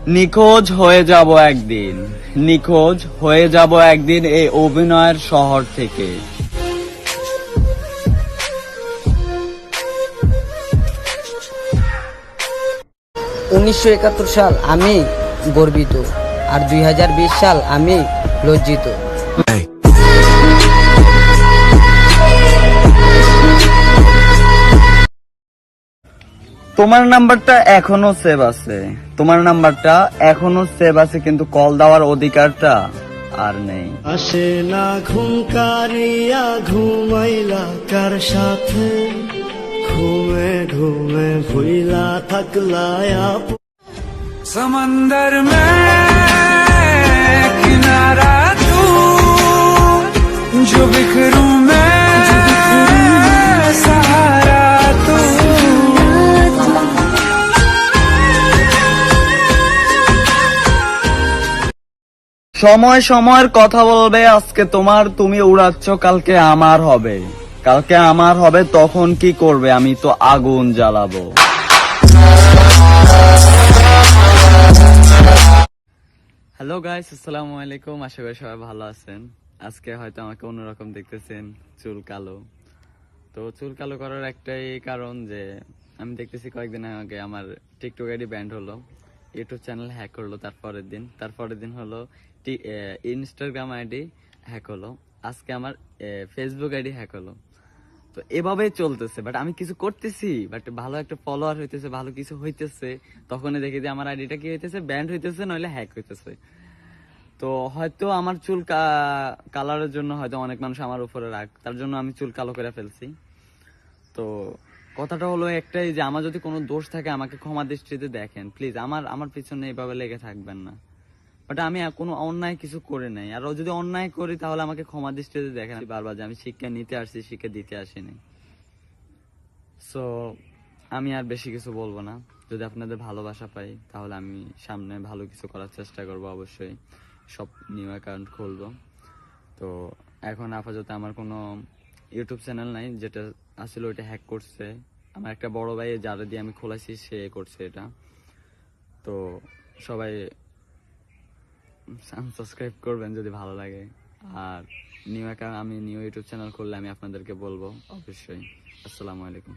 নিখোঁজ হয়ে যাব একদিন, নিখোঁজ হয়ে যাব একদিন এই অভিনয়ের শহর থেকে। 1971 সাল আমি গর্বিত, আর 2020 সাল আমি লজ্জিত। তোমার নাম্বারটা এখনো সেভ আছে, তোমার নাম্বারটা এখনো সেভ আছে, কিন্তু কল দেওয়ার অধিকারটা আর নেই। আসে না ঘুম কারিয়া ঘুমাইলা কার সাথে, ঘুমে ঘুমে ভুইলা থাকলা समंदर में किनारा तू, जो बिखरूं मैं सहारा तू। সময় সময়ের কথা বলবে, আজকে তোমার, তুমি উড়াচ্ছ, কালকে আমার হবে, কালকে আমার হবে, তখন কি করবে? আমি তো আগুন জ্বালাবো। হ্যালো গাইস, আসসালামু আলাইকুম, আশা করি সবাই ভালো আছেন। আজকে হয়তো আমাকে অন্যরকম দেখতেছেন, চুল কালো। তো চুল কালো করার একটাই কারণ যে আমি দেখতেছি কয়েকদিন আগে আমার টিকটক আইডি ব্যান্ড হলো, ইউটিউব চ্যানেল হ্যাক করলো, তারপরের দিন হলো ইনস্টাগ্রাম আইডি হ্যাক হলো, আজকে আমার ফেসবুক আইডি হ্যাক হলো। তো এভাবেই চলতেছে, বাট আমি কিছু করতেছি, বাট ভালো একটা ফলোয়ার হইতেছে, ভালো কিছু হইতেছে, তখনই দেখি যে আমার আইডিটা কি হইতেছে, ব্যান্ড হইতেছে, নইলে হ্যাক হইতেছে। তো হয়তো আমার চুল কালারের জন্য হয়তো অনেক মানুষ আমার উপরে রাগ, তার জন্য আমি চুল কালো করে ফেলছি। তো কথাটা হলো একটাই, যে আমার যদি কোনো দোষ থাকে আমাকে ক্ষমা দৃষ্টিতে দেখেন প্লিজ, আমার পিছনে এইভাবে লেগে থাকবেন না। বাট আমি কোনো অন্যায় কিছু করে নাই, আর যদি অন্যায় করি তাহলে আমাকে ক্ষমা দৃষ্টিতে দেখেন। বারবার যে আমি শিক্ষা নিতে আসছি, শিক্ষা দিতে আসিনি। সো আমি আর বেশি কিছু বলবো না। যদি আপনাদের ভালোবাসা পাই তাহলে আমি সামনে ভালো কিছু করার চেষ্টা করব, অবশ্যই সব নিউ অ্যাকাউন্ট খুলবো। তো এখন আপাতত আমার কোনো ইউটিউব চ্যানেল নাই, যেটা আসলে ওইটা হ্যাক করছে আমার একটা বড় ভাই, যারা দিয়ে আমি খোলাইছি সে করছে এটা। তো সবাই সাবস্ক্রাইব করবেন যদি ভালো লাগে, আর নিউ ইউটিউব চ্যানেল খুললে আমি আপনাদেরকে বলবো অবশ্যই। আসসালামু আলাইকুম।